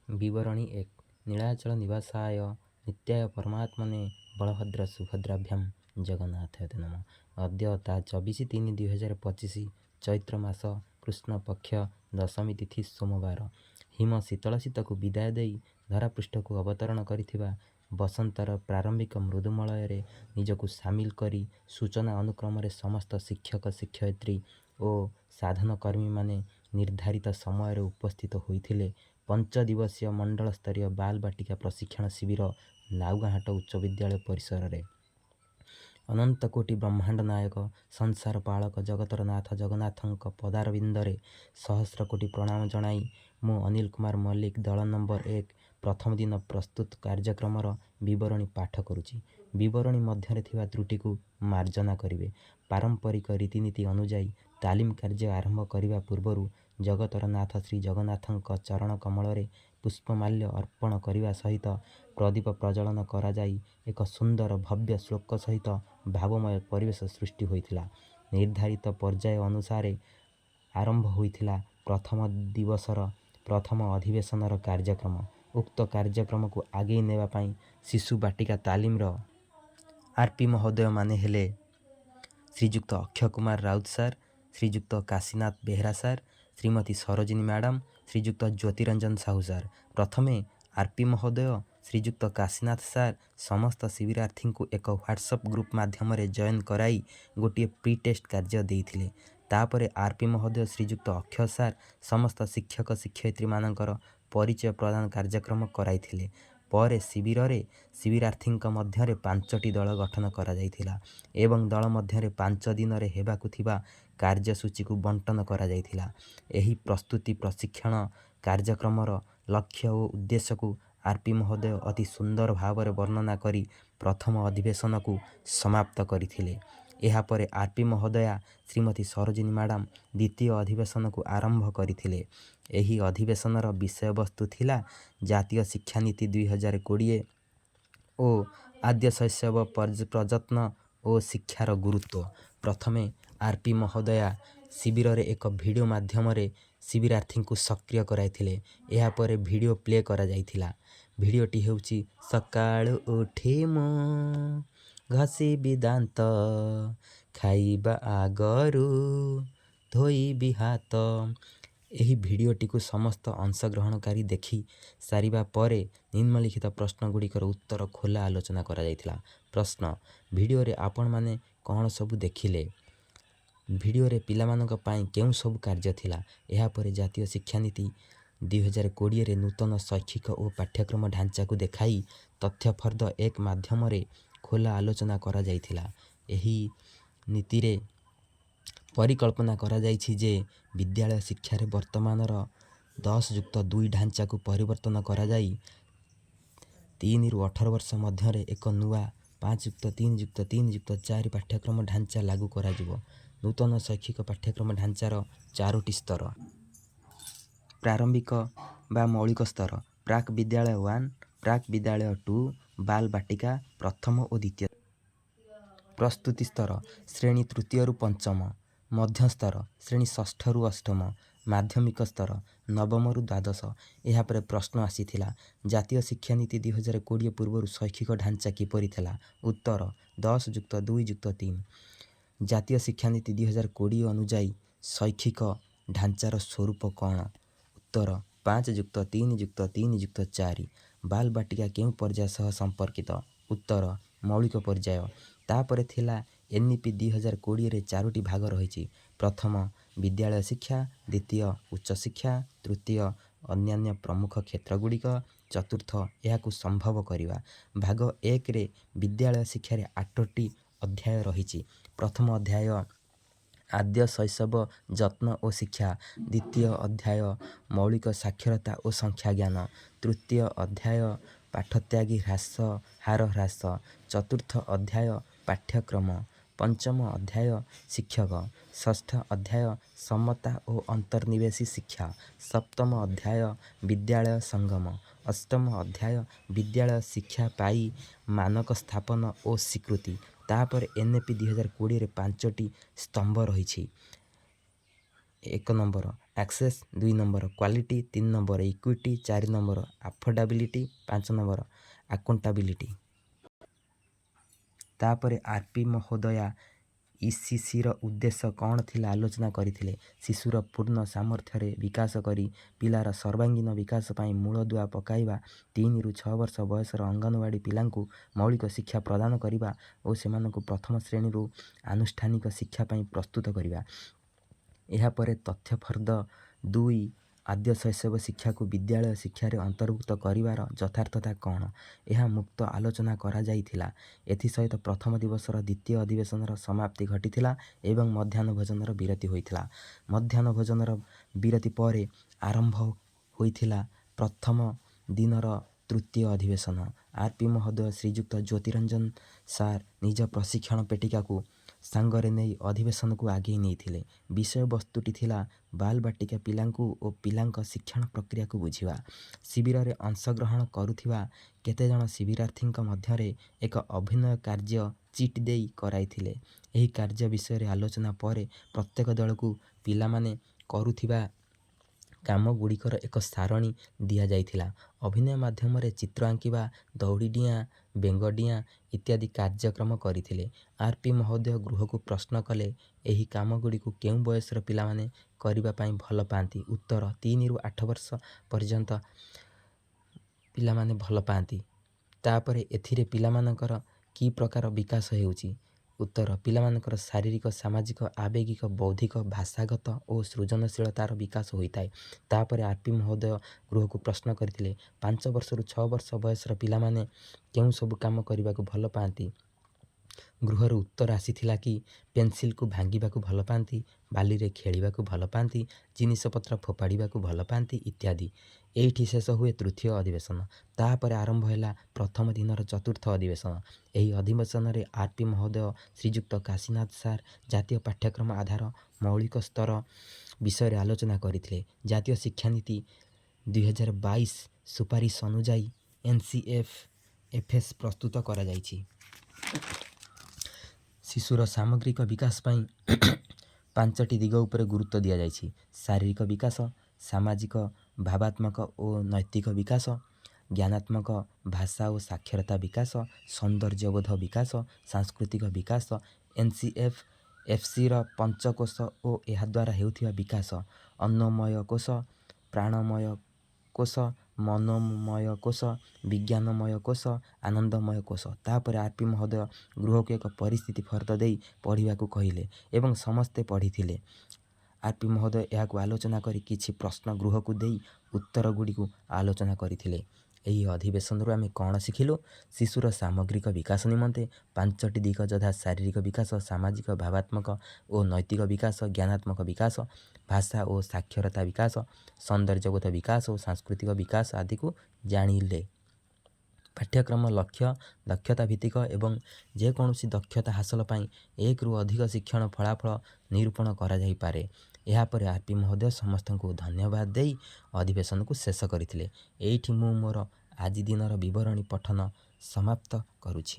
विवरणी 1 नीलाचल निवासाय नित्याय परमात्मने बलभद्र सुभद्राभ्याम जगन्नाथाय नमः। अद्य ता 24/3/2025 चैत्र मास कृष्ण पक्ष दशमी तिथि सोमवार। हिम शीतल शीतକୁ ବିଦାୟ ଦେଇ ଧରାପୃଷ୍ଠକୁ ଅବତରଣ କରିଥିବା ବସନ୍ତର ପ୍ରାରମ୍ଭିକ ମୃଦୁମଳୟରେ ନିଜକୁ ସାମିଲ କରି ସୂଚନା ଅନୁକ୍ରମରେ ସମସ୍ତ ଶିକ୍ଷକ ଶିକ୍ଷୟିତ୍ରୀ ଓ ସାଧନକର୍ମୀମାନେ ନିର୍ଦ୍ଧାରିତ ସମୟରେ ଉପସ୍ଥିତ ହୋଇଥିଲେ ପଞ୍ଚଦିବसीୟ ମଣ୍ଡଳସ୍ତରୀୟ ବାଲବାଟିକା ପ୍ରଶିକ୍ଷଣ ଶିବିର ନାଉଗାଁହାଟ ଉଚ୍ଚ ବିଦ୍ୟାଳୟ ପରିସରରେ। ଅନନ୍ତ କୋଟି ବ୍ରହ୍ମାଣ୍ଡ ନାୟକ ସଂସାର ପାଳକ ଜଗତର ନାଥ ଜଗନ୍ନାଥଙ୍କ ପଦାରବିନ୍ଦରେ ସହସ୍ର କୋଟି ପ୍ରଣାମ ଜଣାଇ ମୁଁ ଅନିଲ କୁମାର ମଲ୍ଲିକ ଦଳ ନମ୍ବର 1 ପ୍ରଥମ ଦିନ ପ୍ରସ୍ତୁତ କାର୍ଯ୍ୟକ୍ରମର ବିବରଣୀ ପାଠ କରୁଛି। ବିବରଣୀ ମଧ୍ୟରେ ଥିବା ତ୍ରୁଟିକୁ ମାର୍ଜନା କରିବେ। ପାରମ୍ପରିକ ରୀତିନୀତି ଅନୁଯାୟୀ ତାଲିମ କାର୍ଯ୍ୟ ଆରମ୍ଭ କରିବା ପୂର୍ବରୁ ଜଗତର ନାଥ ଶ୍ରୀ ଜଗନ୍ନାଥଙ୍କ ଚରଣ କମଳରେ ପୁଷ୍ପମାଲ୍ୟ ଅର୍ପଣ କରିବା ସହିତ ପ୍ରଦୀପ ପ୍ରଜ୍ୱଳନ କରାଯାଇ ଏକ ସୁନ୍ଦର ଭବ୍ୟ ଶ୍ଲୋକ ସହିତ ଭାବମୟ ପରିବେଶ ସୃଷ୍ଟି ହୋଇଥିଲା। ନିର୍ଦ୍ଧାରିତ ପର୍ଯ୍ୟାୟ ଅନୁସାରେ ଆରମ୍ଭ ହୋଇଥିଲା ପ୍ରଥମ ଦିବସର ପ୍ରଥମ ଅଧିବେଶନର କାର୍ଯ୍ୟକ୍ରମ। ଉକ୍ତ କାର୍ଯ୍ୟକ୍ରମକୁ ଆଗେଇ ନେବା ପାଇଁ ଶିଶୁ ବାଟିକା ତାଲିମର ଆର୍ପି ମହୋଦୟମାନେ ହେଲେ ଶ୍ରୀଯୁକ୍ତ ଅକ୍ଷୟ କୁମାର ରାଉତ ସାର୍, ଶ୍ରୀଯୁକ୍ତ କାଶୀନାଥ ବେହେରା ସାର୍, ଶ୍ରୀମତୀ ସରୋଜିନୀ ମ୍ୟାଡ଼ାମ, ଶ୍ରୀଯୁକ୍ତ ଜ୍ୟୋତିରଞ୍ଜନ ସାହୁ ସାର୍। ପ୍ରଥମେ ଆର୍ପି ମହୋଦୟ ଶ୍ରୀଯୁକ୍ତ କାଶୀନାଥ ସାର୍ ସମସ୍ତ ଶିବିରାର୍ଥୀଙ୍କୁ ଏକ ହ୍ୱାଟ୍ସଆପ୍ ଗ୍ରୁପ ମାଧ୍ୟମରେ ଜଏନ୍ କରାଇ ଗୋଟିଏ ପ୍ରି ଟେଷ୍ଟ କାର୍ଯ୍ୟ ଦେଇଥିଲେ। ତାପରେ ଆର୍ପି ମହୋଦୟ ଶ୍ରୀଯୁକ୍ତ ଅକ୍ଷୟ ସାର୍ ସମସ୍ତ ଶିକ୍ଷକ ଶିକ୍ଷୟିତ୍ରୀମାନଙ୍କର ପରିଚୟ ପ୍ରଦାନ କାର୍ଯ୍ୟକ୍ରମ କରାଇଥିଲେ। ପରେ ଶିବିରରେ ଶିବିରାର୍ଥୀଙ୍କ ମଧ୍ୟରେ 5ଟି ଦଳ ଗଠନ କରାଯାଇଥିଲା ଏବଂ ଦଳ ମଧ୍ୟରେ 5 ଦିନରେ ହେବାକୁ ଥିବା କାର୍ଯ୍ୟସୂଚୀକୁ ବଣ୍ଟନ କରାଯାଇଥିଲା। ଏହି ପ୍ରସ୍ତୁତି ପ୍ରଶିକ୍ଷଣ କାର୍ଯ୍ୟକ୍ରମର ଲକ୍ଷ୍ୟ ଓ ଉଦ୍ଦେଶ୍ୟକୁ ଆର୍ପି ମହୋଦୟ ଅତି ସୁନ୍ଦର ଭାବରେ ବର୍ଣ୍ଣନା କରି ପ୍ରଥମ ଅଧିବେଶନକୁ ସମାପ୍ତ କରିଥିଲେ। ଏହାପରେ ଆର୍ପି ମହୋଦୟା ଶ୍ରୀମତୀ ସରୋଜିନୀ ମ୍ୟାଡ଼ାମ ଦ୍ୱିତୀୟ ଅଧିବେଶନକୁ ଆରମ୍ଭ କରିଥିଲେ। ଏହି ଅଧିବେଶନର ବିଷୟବସ୍ତୁ ଥିଲା ଜାତୀୟ ଶିକ୍ଷାନୀତି 2020 ଓ ଆଦ୍ୟ ଶୈଶବ ପ୍ରଯତ୍ନ ଓ ଶିକ୍ଷାର ଗୁରୁତ୍ୱ। ପ୍ରଥମେ ଆର୍ପି ମହୋଦୟା ଶିବିରରେ ଏକ ଭିଡ଼ିଓ ମାଧ୍ୟମରେ ଶିବିରାର୍ଥୀଙ୍କୁ ସକ୍ରିୟ କରାଇଥିଲେ। ଏହାପରେ ଭିଡ଼ିଓ ପ୍ଲେ କରାଯାଇଥିଲା। ଭିଡ଼ିଓଟି ହେଉଛି ସକାଳୁ ଉଠି ମୁଁ ଘଷିବି ଦାନ୍ତ, ଖାଇବା ଆଗରୁ ଧୋଇବି ହାତ। ଏହି ଭିଡ଼ିଓଟିକୁ ସମସ୍ତ ଅଂଶଗ୍ରହଣକାରୀ ଦେଖି ସାରିବା ପରେ ନିମ୍ନଲିଖିତ ପ୍ରଶ୍ନଗୁଡ଼ିକର ଉତ୍ତର ଖୋଲା ଆଲୋଚନା କରାଯାଇଥିଲା। ପ୍ରଶ୍ନ: ଭିଡ଼ିଓରେ ଆପଣମାନେ କ'ଣ ସବୁ ଦେଖିଲେ? ଭିଡ଼ିଓରେ ପିଲାମାନଙ୍କ ପାଇଁ କେଉଁ ସବୁ କାର୍ଯ୍ୟ ଥିଲା? ଏହାପରେ ଜାତୀୟ ଶିକ୍ଷାନୀତି 2020ରେ ନୂତନ ଶୈକ୍ଷିକ ଓ ପାଠ୍ୟକ୍ରମ ଢାଞ୍ଚାକୁ ଦେଖାଇ ତଥ୍ୟ ଫର୍ଦ୍ଦ 1 ମାଧ୍ୟମରେ ଖୋଲା ଆଲୋଚନା କରାଯାଇଥିଲା। ଏହି ନୀତିରେ ପରିକଳ୍ପନା କରାଯାଇଛି ଯେ ବିଦ୍ୟାଳୟ ଶିକ୍ଷାରେ ବର୍ତ୍ତମାନର 10+2 ଢାଞ୍ଚାକୁ ପରିବର୍ତ୍ତନ କରାଯାଇ 3ରୁ 18 ବର୍ଷ ମଧ୍ୟରେ ଏକ ନୂଆ 5+3+3+4 ପାଠ୍ୟକ୍ରମ ଢାଞ୍ଚା ଲାଗୁ କରାଯିବ। ନୂତନ ଶୈକ୍ଷିକ ପାଠ୍ୟକ୍ରମ ଢାଞ୍ଚାର 4ଟି ସ୍ତର: ପ୍ରାରମ୍ଭିକ ବା ମୌଳିକ ସ୍ତର, ପ୍ରାକ୍ ବିଦ୍ୟାଳୟ 1, ପ୍ରାକ୍ ବିଦ୍ୟାଳୟ 2, ବାଲ ବାଟିକା ପ୍ରଥମ ଓ ଦ୍ୱିତୀୟ। ପ୍ରସ୍ତୁତି ସ୍ତର: ଶ୍ରେଣୀ 3ରୁ 5ମ। ମଧ୍ୟସ୍ତର: ଶ୍ରେଣୀ 6ରୁ 8ମ। ମାଧ୍ୟମିକ ସ୍ତର: 9ମରୁ ଦ୍ୱାଦଶ। ଏହାପରେ ପ୍ରଶ୍ନ ଆସିଥିଲା, ଜାତୀୟ ଶିକ୍ଷାନୀତି 2020 ପୂର୍ବରୁ ଶୈକ୍ଷିକ ଢାଞ୍ଚା କିପରି ଥିଲା? ଉତ୍ତର: 10+2+3। ଜାତୀୟ ଶିକ୍ଷାନୀତି 2020 ଅନୁଯାୟୀ ଶୈକ୍ଷିକ ଢାଞ୍ଚାର ସ୍ୱରୂପ କ'ଣ? ଉତ୍ତର: 5+3+3+4। ବାଲ ବାଟିକା କେଉଁ ପର୍ଯ୍ୟାୟ ସହ ସମ୍ପର୍କିତ? ଉତ୍ତର: ମୌଳିକ ପର୍ଯ୍ୟାୟ। ତାପରେ ଥିଲା ଏନ୍ଇପି 2020ରେ 4ଟି ଭାଗ ରହିଛି। ପ୍ରଥମ ବିଦ୍ୟାଳୟ ଶିକ୍ଷା, ଦ୍ୱିତୀୟ ଉଚ୍ଚଶିକ୍ଷା, ତୃତୀୟ ଅନ୍ୟାନ୍ୟ ପ୍ରମୁଖ କ୍ଷେତ୍ରଗୁଡ଼ିକ, ଚତୁର୍ଥ ଏହାକୁ ସମ୍ଭବ କରିବା। ଭାଗ 1ରେ ବିଦ୍ୟାଳୟ ଶିକ୍ଷାରେ 8ଟି ଅଧ୍ୟାୟ ରହିଛି। ପ୍ରଥମ ଅଧ୍ୟାୟ ଆଦ୍ୟ ଶୈଶବ ଯତ୍ନ ଓ ଶିକ୍ଷା, ଦ୍ୱିତୀୟ ଅଧ୍ୟାୟ ମୌଳିକ ସାକ୍ଷରତା ଓ ସଂଖ୍ୟାଜ୍ଞାନ, ତୃତୀୟ ଅଧ୍ୟାୟ ପାଠତ୍ୟାଗୀ ହାର ହ୍ରାସ, ଚତୁର୍ଥ ଅଧ୍ୟାୟ ପାଠ୍ୟକ୍ରମ, ପଞ୍ଚମ ଅଧ୍ୟାୟ ଶିକ୍ଷକ, ଷଷ୍ଠ ଅଧ୍ୟାୟ ସମତା ଓ ଅନ୍ତର୍ନିବେଶୀ ଶିକ୍ଷା, ସପ୍ତମ ଅଧ୍ୟାୟ ବିଦ୍ୟାଳୟ ସଙ୍ଗମ, ଅଷ୍ଟମ ଅଧ୍ୟାୟ ବିଦ୍ୟାଳୟ ଶିକ୍ଷା ପାଇ ମାନକ ସ୍ଥାପନ ଓ ସ୍ୱୀକୃତି। ତାପରେ ଏନ୍ଇପି 2020ରେ 5ଟି ସ୍ତମ୍ଭ ରହିଛି। 1 number access 2 number, quality 3 number, equity 4 number, affordability 5 number, accountability. ତାପରେ ଆର୍.ପି. ମହୋଦୟା ଇସିସିର ଉଦ୍ଦେଶ୍ୟ କ'ଣ ଥିଲା ଆଲୋଚନା କରିଥିଲେ। ଶିଶୁର ପୂର୍ଣ୍ଣ ସାମର୍ଥ୍ୟରେ ବିକାଶ କରି ପିଲାର ସର୍ବାଙ୍ଗୀନ ବିକାଶ ପାଇଁ ମୂଳଦୁଆ ପକାଇବା, 3 ରୁ 6 ବର୍ଷ ବୟସର ଅଙ୍ଗନୱାଡ଼ି ପିଲାଙ୍କୁ ମୌଳିକ ଶିକ୍ଷା ପ୍ରଦାନ କରିବା ଓ ସେମାନଙ୍କୁ ପ୍ରଥମ ଶ୍ରେଣୀରୁ ଆନୁଷ୍ଠାନିକ ଶିକ୍ଷା ପାଇଁ ପ୍ରସ୍ତୁତ କରିବା। ଏହାପରେ ତଥ୍ୟଫର୍ଦ୍ଦ 2 ଆଦ୍ୟ ଶୈଶବ ଶିକ୍ଷାକୁ ବିଦ୍ୟାଳୟ ଶିକ୍ଷାରେ ଅନ୍ତର୍ଭୁକ୍ତ କରିବାର ଯଥାର୍ଥତା କ'ଣ, ଏହା ମୁକ୍ତ ଆଲୋଚନା କରାଯାଇଥିଲା। ଏଥିସହିତ ପ୍ରଥମ ଦିବସର ଦ୍ୱିତୀୟ ଅଧିବେଶନର ସମାପ୍ତି ଘଟିଥିଲା ଏବଂ ମଧ୍ୟାହ୍ନ ଭୋଜନର ବିରତି ହୋଇଥିଲା। ମଧ୍ୟାହ୍ନ ଭୋଜନର ବିରତି ପରେ ଆରମ୍ଭ ହୋଇଥିଲା ପ୍ରଥମ ଦିନର ତୃତୀୟ ଅଧିବେଶନ। ଆର୍.ପି. ମହୋଦୟ ଶ୍ରୀଯୁକ୍ତ ଜ୍ୟୋତିରଞ୍ଜନ ସାର୍ ନିଜ ପ୍ରଶିକ୍ଷଣ ପେଟିକାକୁ ସାଙ୍ଗରେ ନେଇ ଅଧିବେଶନକୁ ଆଗେଇ ନେଇଥିଲେ। ବିଷୟବସ୍ତୁଟି ଥିଲା ବାଲବାଟିକା ପିଲାଙ୍କୁ ଓ ପିଲାଙ୍କ ଶିକ୍ଷଣ ପ୍ରକ୍ରିୟାକୁ ବୁଝିବା। ଶିବିରରେ ଅଂଶଗ୍ରହଣ କରୁଥିବା କେତେଜଣ ଶିବିରାର୍ଥୀଙ୍କ ମଧ୍ୟରେ ଏକ ଅଭିନୟ କାର୍ଯ୍ୟ ଚିଟ୍ ଦେଇ କରାଇଥିଲେ। ଏହି କାର୍ଯ୍ୟ ବିଷୟରେ ଆଲୋଚନା ପରେ ପ୍ରତ୍ୟେକ ଦଳକୁ ପିଲାମାନେ କରୁଥିବା କାମଗୁଡ଼ିକର ଏକ ସାରଣୀ ଦିଆଯାଇଥିଲା। ଅଭିନୟ ମାଧ୍ୟମରେ ଚିତ୍ର ଆଙ୍କିବା, ଦଉଡ଼ି ଡିଆଁ, ବେଙ୍ଗ ଡିଆଁ ଇତ୍ୟାଦି କାର୍ଯ୍ୟକ୍ରମ କରିଥିଲେ। ଆର୍.ପି. ମହୋଦୟ ଗୃହକୁ ପ୍ରଶ୍ନ କଲେ, ଏହି କାମଗୁଡ଼ିକୁ କେଉଁ ବୟସର ପିଲାମାନେ କରିବା ପାଇଁ ଭଲ ପାଆନ୍ତି? ଉତ୍ତର, 3 ରୁ 8 ବର୍ଷ ପର୍ଯ୍ୟନ୍ତ ପିଲାମାନେ ଭଲ ପାଆନ୍ତି। ତାପରେ ଏଥିରେ ପିଲାମାନଙ୍କର କି ପ୍ରକାର ବିକାଶ ହେଉଛି? ଉତ୍ତର, ପିଲାମାନଙ୍କର ଶାରୀରିକ, ସାମାଜିକ, ଆବେଗିକ, ବୌଦ୍ଧିକ, ଭାଷାଗତ ଓ ସୃଜନଶୀଳତାର ବିକାଶ ହୋଇଥାଏ। ତାପରେ ଆର୍.ପି. ମହୋଦୟ ଗୃହକୁ ପ୍ରଶ୍ନ କରିଥିଲେ, 5 ବର୍ଷରୁ 6 ବର୍ଷ ବୟସର ପିଲାମାନେ କେଉଁ ସବୁ କାମ କରିବାକୁ ଭଲ ପାଆନ୍ତି? ଗୃହରୁ ଉତ୍ତର ଆସିଥିଲା କି ପେନସିଲକୁ ଭାଙ୍ଗିବାକୁ ଭଲ ପାଆନ୍ତି, ବାଲିରେ ଖେଳିବାକୁ ଭଲ ପାଆନ୍ତି, ଜିନିଷପତ୍ର ଫୋପାଡ଼ିବାକୁ ଭଲ ପାଆନ୍ତି ଇତ୍ୟାଦି। ଏଇଠି ଶେଷ ହୁଏ ତୃତୀୟ ଅଧିବେଶନ। ତାପରେ ଆରମ୍ଭ ହେଲା ପ୍ରଥମ ଦିନର ଚତୁର୍ଥ ଅଧିବେଶନ। ଏହି ଅଧିବେଶନରେ ଆର୍.ପି. ମହୋଦୟ ଶ୍ରୀଯୁକ୍ତ କାଶୀନାଥ ସାର୍ ଜାତୀୟ ପାଠ୍ୟକ୍ରମ ଆଧାର ମୌଳିକ ସ୍ତର ବିଷୟରେ ଆଲୋଚନା କରିଥିଲେ। ଜାତୀୟ ଶିକ୍ଷାନୀତି 2022 ସୁପାରିଶ ଅନୁଯାୟୀ ଏନ୍.ସି.ଏଫ୍.ଏସ୍ ପ୍ରସ୍ତୁତ କରାଯାଇଛି। ଶିଶୁର ସାମଗ୍ରିକ ବିକାଶ ପାଇଁ 5ଟି ଦିଗ ଉପରେ ଗୁରୁତ୍ୱ ଦିଆଯାଇଛି। ଶାରୀରିକ ବିକାଶ, ସାମାଜିକ, ଭାବାତ୍ମକ ଓ ନୈତିକ ବିକାଶ, ଜ୍ଞାନାତ୍ମକ, ଭାଷା ଓ ସାକ୍ଷରତା ବିକାଶ, ସୌନ୍ଦର୍ଯ୍ୟବୋଧ ବିକାଶ, ସାଂସ୍କୃତିକ ବିକାଶ। ଏନ୍.ସି.ଏଫ୍.ଏସ୍.ର ପଞ୍ଚକୋଷ ଓ ଏହାଦ୍ୱାରା ହେଉଥିବା ବିକାଶ, ଅନ୍ନମୟ କୋଷ, ପ୍ରାଣମୟ କୋଷ, ମନୋମୟ କୋଷ, ବିଜ୍ଞାନମୟ କୋଷ, ଆନନ୍ଦମୟ କୋଷ। ତାପରେ ଆର୍.ପି. ମହୋଦୟ ଗୃହକୁ ଏକ ପରିସ୍ଥିତି ଫର୍ଦ୍ଦ ଦେଇ ପଢ଼ିବାକୁ କହିଲେ ଏବଂ ସମସ୍ତେ ପଢ଼ିଥିଲେ। ଆର୍.ପି. ମହୋଦୟ ଏହାକୁ ଆଲୋଚନା କରି କିଛି ପ୍ରଶ୍ନ ଗୃହକୁ ଦେଇ ଉତ୍ତରଗୁଡ଼ିକୁ ଆଲୋଚନା କରିଥିଲେ। ଏହି ଅଧିବେଶନରୁ ଆମେ କ'ଣ ଶିଖିଲୁ? ଶିଶୁର ସାମଗ୍ରିକ ବିକାଶ ନିମନ୍ତେ 5ଟି ଦିଗ ଯଥା ଶାରୀରିକ ବିକାଶ, ସାମାଜିକ, ଭାବାତ୍ମକ ଓ ନୈତିକ ବିକାଶ, ଜ୍ଞାନାତ୍ମକ ବିକାଶ, ଭାଷା ଓ ସାକ୍ଷରତା ବିକାଶ, ସୌନ୍ଦର୍ଯ୍ୟବୋଧ ବିକାଶ ଓ ସାଂସ୍କୃତିକ ବିକାଶ ଆଦିକୁ ଜାଣିଲେ। ପାଠ୍ୟକ୍ରମ ଲକ୍ଷ୍ୟ ଦକ୍ଷତା ଭିତ୍ତିକ ଏବଂ ଯେକୌଣସି ଦକ୍ଷତା ହାସଲ ପାଇଁ 1ରୁ ଅଧିକ ଶିକ୍ଷଣ ଫଳାଫଳ ନିରୂପଣ କରାଯାଇପାରେ। ଏହାପରେ ଆର୍.ପି. ମହୋଦୟ ସମସ୍ତଙ୍କୁ ଧନ୍ୟବାଦ ଦେଇ ଅଧିବେଶନକୁ ଶେଷ କରିଥିଲେ। ଏଇଠି ମୁଁ ମୋର ଆଜି ଦିନର ବିବରଣୀ ପଠନ ସମାପ୍ତ କରୁଛି।